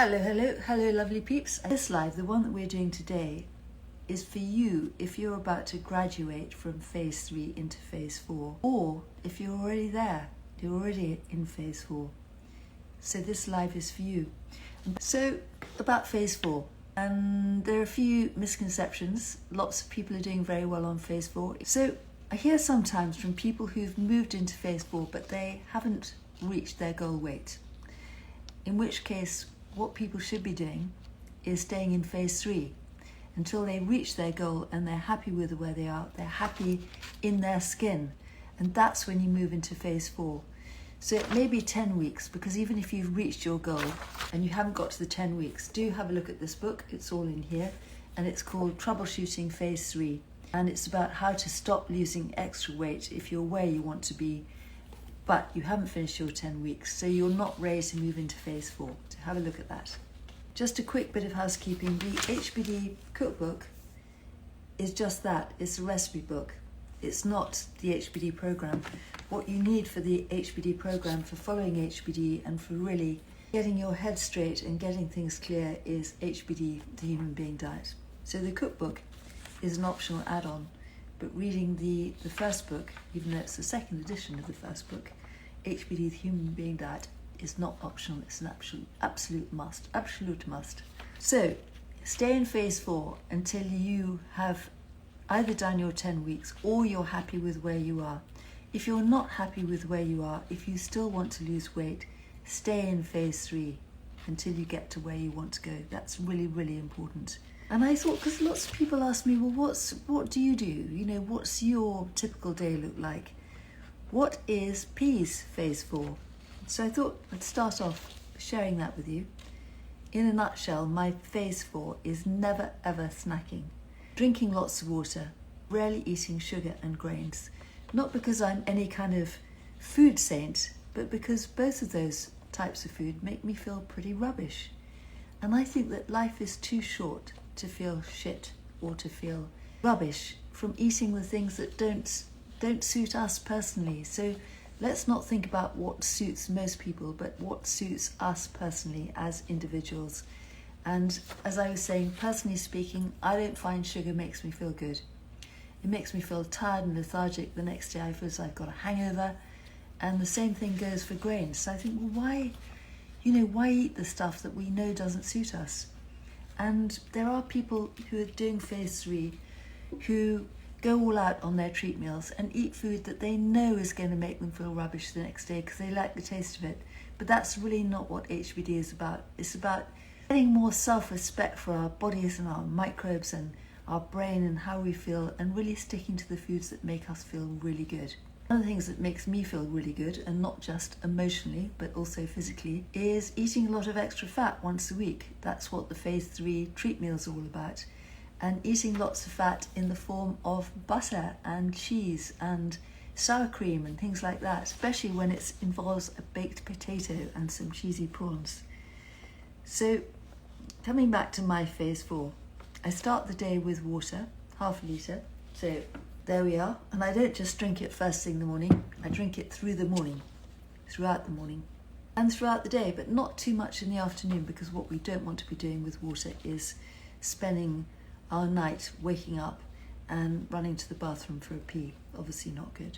Hello, lovely peeps. This live, the one that we're doing today, is for you if you're about to graduate from phase 3 into phase 4, or if you're already there, you're already in phase 4. So this live is for you. So, about phase 4. There are a few misconceptions. Lots of people are doing very well on phase 4. So, I hear sometimes from people who've moved into phase 4, but they haven't reached their goal weight. In which case, what people should be doing is staying in phase 3 until they reach their goal and they're happy with where they are, they're happy in their skin, and that's when you move into phase 4. So it may be 10 weeks, because even if you've reached your goal and you haven't got to the 10 weeks, do have a look at this book. It's all in here, and it's called Troubleshooting Phase 3, and it's about how to stop losing extra weight if you're where you want to be, but you haven't finished your 10 weeks, so you're not ready to move into phase 4. So have a look at that. Just a quick bit of housekeeping. The HBD cookbook is just that. It's a recipe book. It's not the HBD program. What you need for the HBD program, for following HBD and for really getting your head straight and getting things clear, is HBD, the Human Being Diet. So the cookbook is an optional add-on, but reading the first book, even though it's the second edition of the first book, HBD, the Human Being Diet, is not optional. It's an absolute must. So stay in phase 4 until you have either done your 10 weeks or you're happy with where you are. If you're not happy with where you are, if you still want to lose weight, stay in phase 3 until you get to where you want to go. That's really, really important. And I thought, because lots of people ask me, well, what do you do? You know, what's your typical day look like? What is P's phase 4? So I thought I'd start off sharing that with you. In a nutshell, my phase 4 is never ever snacking. Drinking lots of water, rarely eating sugar and grains. Not because I'm any kind of food saint, but because both of those types of food make me feel pretty rubbish. And I think that life is too short to feel shit or to feel rubbish from eating the things that don't suit us personally. So let's not think about what suits most people, but what suits us personally as individuals. And as I was saying, personally speaking, I don't find sugar makes me feel good. It makes me feel tired and lethargic. The next day I feel as I've got a hangover. And the same thing goes for grains. So I think, well, why eat the stuff that we know doesn't suit us? And there are people who are doing phase 3 who go all out on their treat meals and eat food that they know is going to make them feel rubbish the next day because they like the taste of it. But that's really not what HBD is about. It's about getting more self-respect for our bodies and our microbes and our brain and how we feel, and really sticking to the foods that make us feel really good. One of the things that makes me feel really good, and not just emotionally but also physically, is eating a lot of extra fat once a week. That's what the phase 3 treat meal is all about. And eating lots of fat in the form of butter and cheese and sour cream and things like that, especially when it involves a baked potato and some cheesy prawns. So coming back to my phase 4, I start the day with water, half a litre. So there we are. And I don't just drink it first thing in the morning, I drink it throughout the morning, and throughout the day, but not too much in the afternoon, because what we don't want to be doing with water is spending our night waking up and running to the bathroom for a pee. Obviously not good.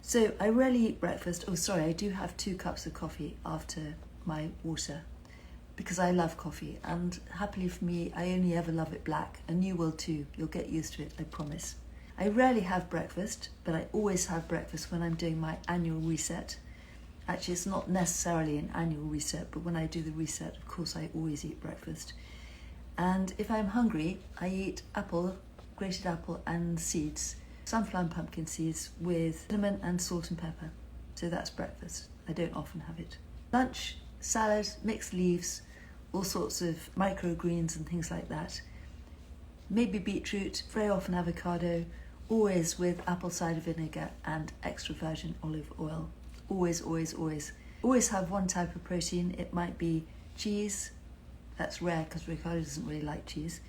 So I rarely eat breakfast. I do have 2 cups of coffee after my water, because I love coffee, and happily for me, I only ever love it black, and you will too. You'll get used to it, I promise. I rarely have breakfast, but I always have breakfast when I'm doing my annual reset. Actually, it's not necessarily an annual reset, but when I do the reset, of course, I always eat breakfast. And if I'm hungry, I eat grated apple and seeds, sunflower and pumpkin seeds with cinnamon and salt and pepper. So that's breakfast. I don't often have it. Lunch, salad, mixed leaves, all sorts of microgreens and things like that. Maybe beetroot, very often avocado, always with apple cider vinegar and extra virgin olive oil. Always, always, always. Always have one type of protein. It might be cheese. That's rare because Ricardo doesn't really like cheese.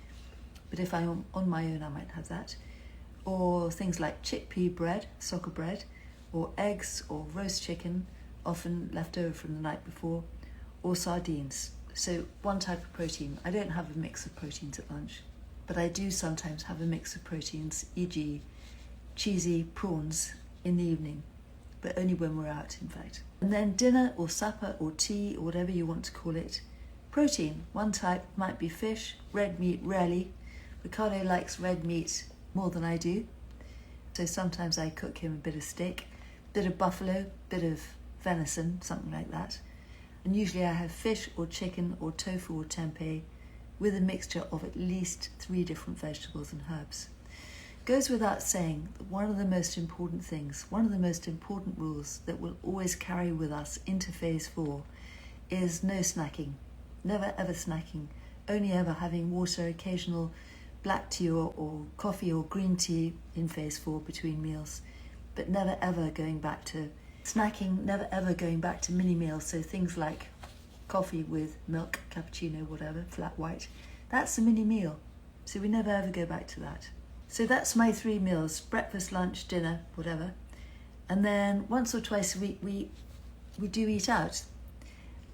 But if I'm on my own, I might have that. Or things like chickpea bread, soccer bread, or eggs or roast chicken, often left over from the night before, or sardines. So one type of protein. I don't have a mix of proteins at lunch, but I do sometimes have a mix of proteins, e.g. cheesy prawns in the evening, but only when we're out, in fact. And then dinner or supper or tea or whatever you want to call it. Protein, one type might be fish, red meat rarely. Ricardo likes red meat more than I do, so sometimes I cook him a bit of steak, bit of buffalo, bit of venison, something like that. And usually I have fish or chicken or tofu or tempeh with a mixture of at least 3 different vegetables and herbs. Goes without saying that one of the most important things, one of the most important rules that will always carry with us into phase 4 is no snacking. Never ever snacking, only ever having water, occasional black tea or coffee or green tea in phase 4 between meals, but never ever going back to snacking, never ever going back to mini meals, so things like coffee with milk, cappuccino, whatever, flat white. That's a mini meal, so we never ever go back to that. So that's my 3 meals, breakfast, lunch, dinner, whatever. And then once or twice a week we do eat out.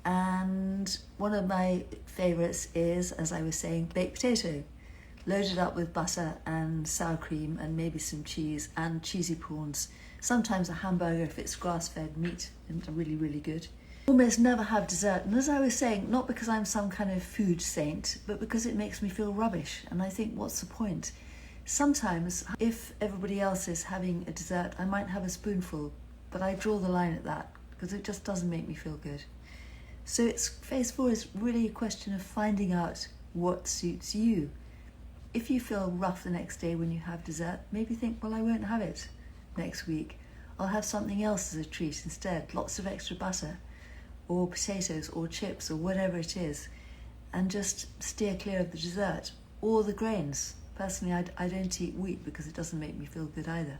And one of my favourites is, as I was saying, baked potato, loaded up with butter and sour cream and maybe some cheese and cheesy prawns. Sometimes a hamburger if it's grass-fed meat and really, really good. Almost never have dessert, and as I was saying, not because I'm some kind of food saint, but because it makes me feel rubbish, and I think, what's the point? Sometimes, if everybody else is having a dessert, I might have a spoonful, but I draw the line at that, because it just doesn't make me feel good. So phase 4 is really a question of finding out what suits you. If you feel rough the next day when you have dessert, maybe think, well, I won't have it next week. I'll have something else as a treat instead, lots of extra butter, or potatoes, or chips, or whatever it is, and just steer clear of the dessert, or the grains. Personally, I don't eat wheat because it doesn't make me feel good either.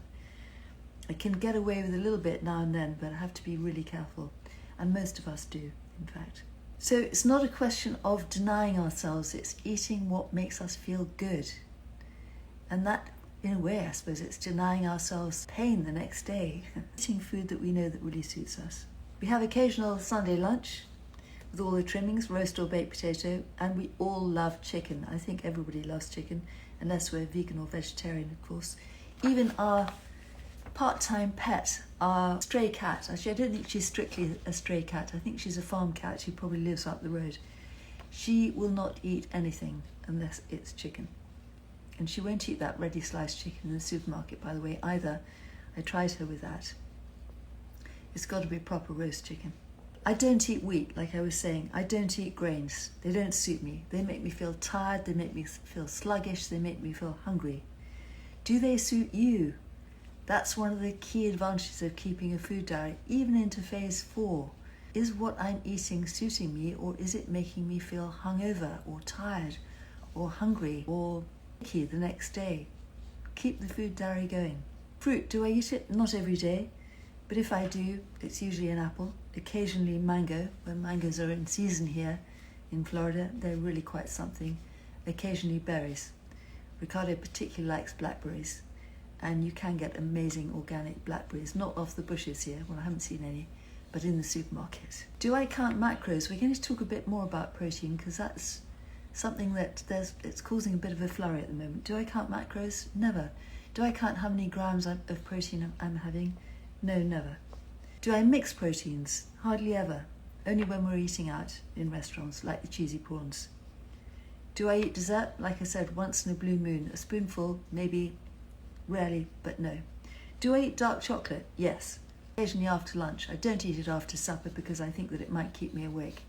I can get away with a little bit now and then, but I have to be really careful, and most of us do, in fact. So it's not a question of denying ourselves, it's eating what makes us feel good. And that, in a way, I suppose, it's denying ourselves pain the next day, eating food that we know that really suits us. We have occasional Sunday lunch with all the trimmings, roast or baked potato, and we all love chicken. I think everybody loves chicken, unless we're vegan or vegetarian, of course. Even our part-time pet, our stray cat. Actually, I don't think she's strictly a stray cat. I think she's a farm cat who probably lives up the road. She will not eat anything unless it's chicken. And she won't eat that ready sliced chicken in the supermarket, by the way, either. I tried her with that. It's got to be proper roast chicken. I don't eat wheat, like I was saying. I don't eat grains. They don't suit me. They make me feel tired. They make me feel sluggish. They make me feel hungry. Do they suit you? That's one of the key advantages of keeping a food diary, even into phase 4. Is what I'm eating suiting me, or is it making me feel hungover or tired or hungry or achy the next day? Keep the food diary going. Fruit, do I eat it? Not every day. But if I do, it's usually an apple, occasionally mango. When mangoes are in season here in Florida, they're really quite something. Occasionally berries. Ricardo particularly likes blackberries, and you can get amazing organic blackberries, not off the bushes here, well, I haven't seen any, but in the supermarket. Do I count macros? We're going to talk a bit more about protein, because that's something that it's causing a bit of a flurry at the moment. Do I count macros? Never. Do I count how many grams of protein I'm having? No, never. Do I mix proteins? Hardly ever. Only when we're eating out in restaurants, like the cheesy prawns. Do I eat dessert? Like I said, once in a blue moon. A spoonful, maybe, rarely, but no. Do I eat dark chocolate? Yes. Occasionally after lunch. I don't eat it after supper because I think that it might keep me awake.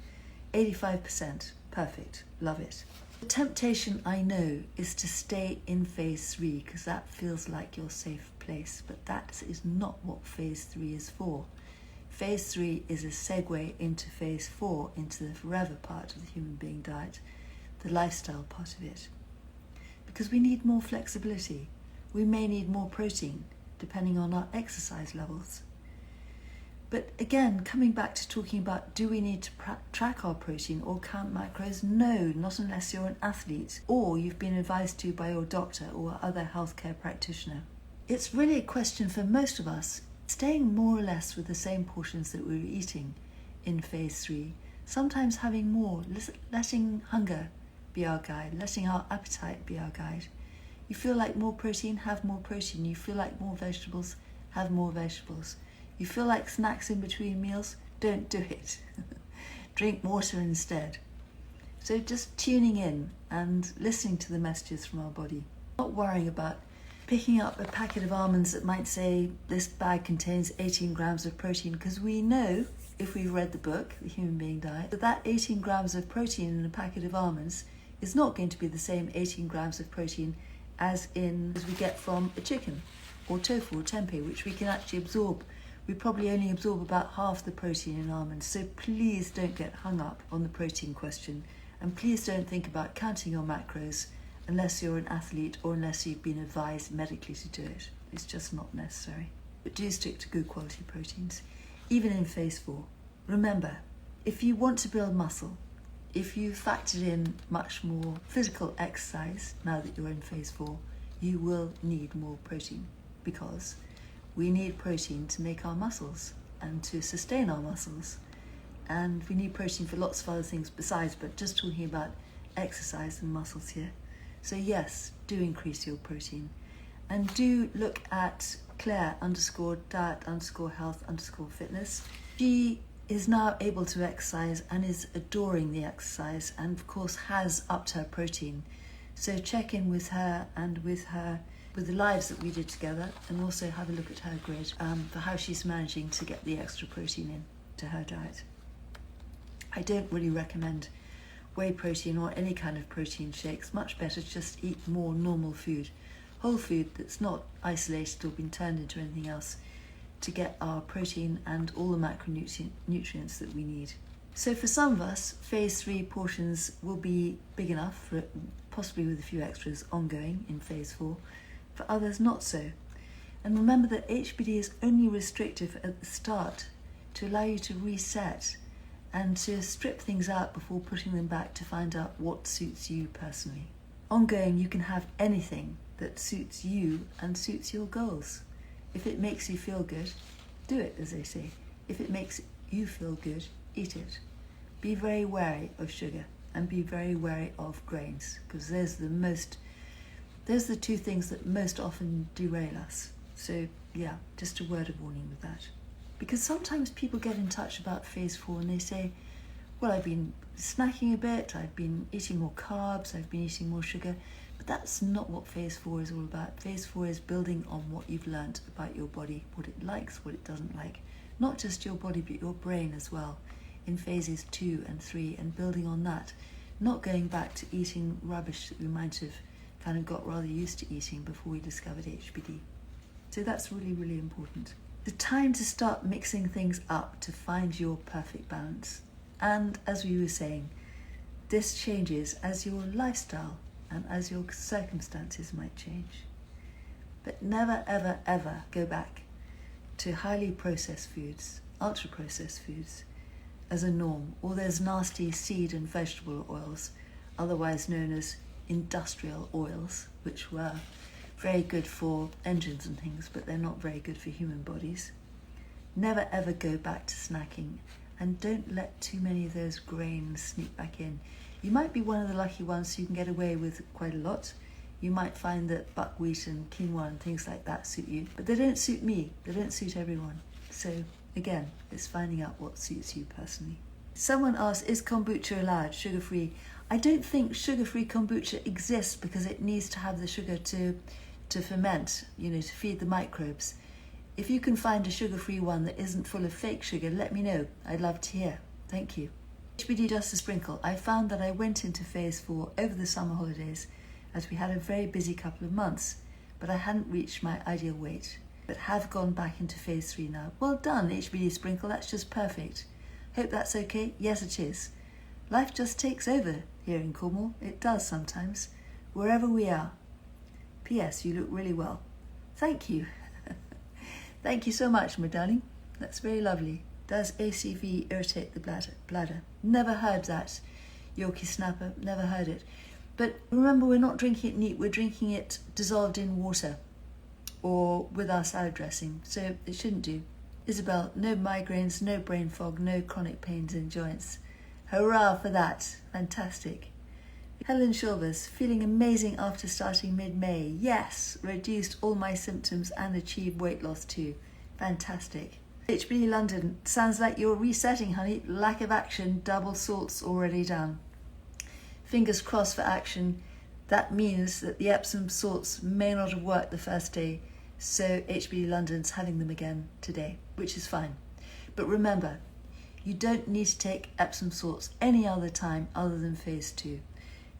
85%. Perfect. Love it. The temptation, I know, is to stay in phase 3 because that feels like your safe place, but that is not what phase 3 is for. Phase 3 is a segue into phase 4, into the forever part of the human being diet, the lifestyle part of it. Because we need more flexibility. We may need more protein, depending on our exercise levels. But again, coming back to talking about, do we need to track our protein or count macros? No, not unless you're an athlete or you've been advised to by your doctor or other healthcare practitioner. It's really a question for most of us, staying more or less with the same portions that we were eating in phase 3, Sometimes having more, letting hunger be our guide, letting our appetite be our guide. You feel like more protein, have more protein. You feel like more vegetables, have more vegetables. You feel like snacks in between meals, don't do it. Drink water instead. So just tuning in and listening to the messages from our body. Not worrying about picking up a packet of almonds that might say this bag contains 18 grams of protein, because we know, if we've read the book, The Human Being Diet, that 18 grams of protein in a packet of almonds is not going to be the same 18 grams of protein as we get from a chicken or tofu or tempeh, which we can actually absorb. We probably only absorb about half the protein in almonds. So please don't get hung up on the protein question. And please don't think about counting your macros unless you're an athlete or unless you've been advised medically to do it. It's just not necessary. But do stick to good quality proteins, even in phase 4. Remember, if you want to build muscle, if you factored in much more physical exercise now that you're in phase 4, you will need more protein, because we need protein to make our muscles and to sustain our muscles. And we need protein for lots of other things besides, but just talking about exercise and muscles here. So yes, do increase your protein. And do look at Claire_diet_health_fitness. She is now able to exercise and is adoring the exercise, and of course has upped her protein. So check in with her and with the lives that we did together, and also have a look at her grid for how she's managing to get the extra protein in to her diet. I don't really recommend whey protein or any kind of protein shakes. Much better just eat more normal food, whole food that's not isolated or been turned into anything else, to get our protein and all the macronutrients that we need. So for some of us, phase 3 portions will be big enough, for possibly with a few extras ongoing in phase 4. For others, not so. And remember that HBD is only restrictive at the start to allow you to reset and to strip things out before putting them back to find out what suits you personally. Ongoing, you can have anything that suits you and suits your goals. If it makes you feel good, do it, as they say. If it makes you feel good, eat it. Be very wary of sugar and be very wary of grains, because there's the two things that most often derail us. So yeah, just a word of warning with that. Because sometimes people get in touch about phase 4 and they say, well, I've been snacking a bit, I've been eating more carbs, I've been eating more sugar. But that's not what phase 4 is all about. Phase 4 is building on what you've learnt about your body, what it likes, what it doesn't like. Not just your body, but your brain as well, in phases 2 and 3, and building on that. Not going back to eating rubbish that we might have kind of got rather used to eating before we discovered HBD. So that's really, really important. The time to start mixing things up to find your perfect balance. And as we were saying, this changes as your lifestyle and as your circumstances might change. But never, ever, ever go back to highly processed foods, ultra-processed foods, as a norm, or those nasty seed and vegetable oils, otherwise known as industrial oils, which were very good for engines and things, but they're not very good for human bodies. Never, ever go back to snacking, and don't let too many of those grains sneak back in. You might be one of the lucky ones who can get away with quite a lot. You might find that buckwheat and quinoa and things like that suit you, but they don't suit me. They don't suit everyone. So again, it's finding out what suits you personally. Someone asked, is kombucha allowed, sugar-free? I don't think sugar-free kombucha exists because it needs to have the sugar to ferment, to feed the microbes. If you can find a sugar-free one that isn't full of fake sugar, let me know. I'd love to hear. Thank you. HBD just a sprinkle. I found that I went into phase 4 over the summer holidays as we had a very busy couple of months, but I hadn't reached my ideal weight, but have gone back into phase 3 now. Well done, HBD sprinkle, that's just perfect. Hope that's okay? Yes, it is. Life just takes over here in Cornwall. It does sometimes, wherever we are. P.S. You look really well. Thank you. Thank you so much, my darling. That's very lovely. Does ACV irritate the bladder? Never heard that, Yorkie Snapper, never heard it. But remember, we're not drinking it neat, we're drinking it dissolved in water or with our salad dressing, so it shouldn't do. Isabel, no migraines, no brain fog, no chronic pains in joints. Hurrah for that. Fantastic. Helen Shulvers, feeling amazing after starting mid-May. Yes, reduced all my symptoms and achieved weight loss too. Fantastic. HB London, sounds like you're resetting, honey. Lack of action, double salts already done. Fingers crossed for action. That means that the Epsom salts may not have worked the first day, so HB London's having them again today, which is fine. But remember, you don't need to take Epsom salts any other time other than phase 2.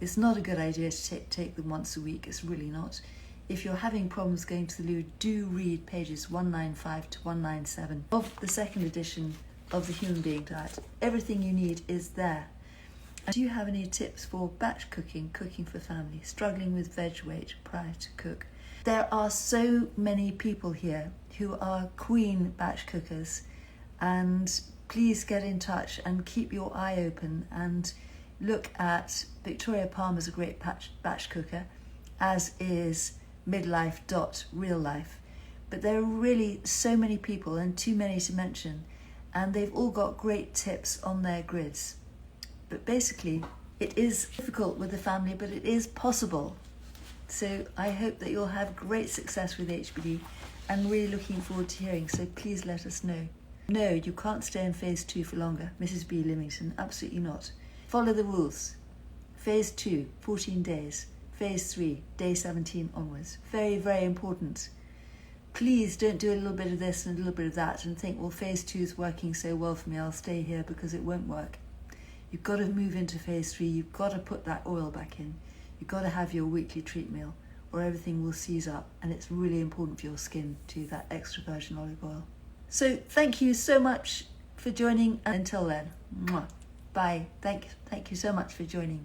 It's not a good idea to take them once a week, it's really not. If you're having problems going to the loo, do read pages 195 to 197 of the second edition of the Human Being Diet. Everything you need is there. And do you have any tips for batch cooking, cooking for family, struggling with veg weight prior to cook? There are so many people here who are queen batch cookers, and please get in touch and keep your eye open and look at Victoria Palmer's a great batch cooker, as is midlife.reallife. But there are really so many people and too many to mention, and they've all got great tips on their grids. But basically, it is difficult with the family, but it is possible. So I hope that you'll have great success with HBD, and really looking forward to hearing, so please let us know. No, you can't stay in phase 2 for longer, Mrs. B. Limington, absolutely not. Follow the rules. Phase 2, 14 days. Phase 3, day 17 onwards. Very, very important. Please don't do a little bit of this and a little bit of that and think, well, phase 2 is working so well for me, I'll stay here, because it won't work. You've got to move into phase 3, you've got to put that oil back in. You've got to have your weekly treat meal, or everything will seize up, and it's really important for your skin to that extra virgin olive oil. So thank you so much for joining, and until then, mwah, bye. Thank you so much for joining.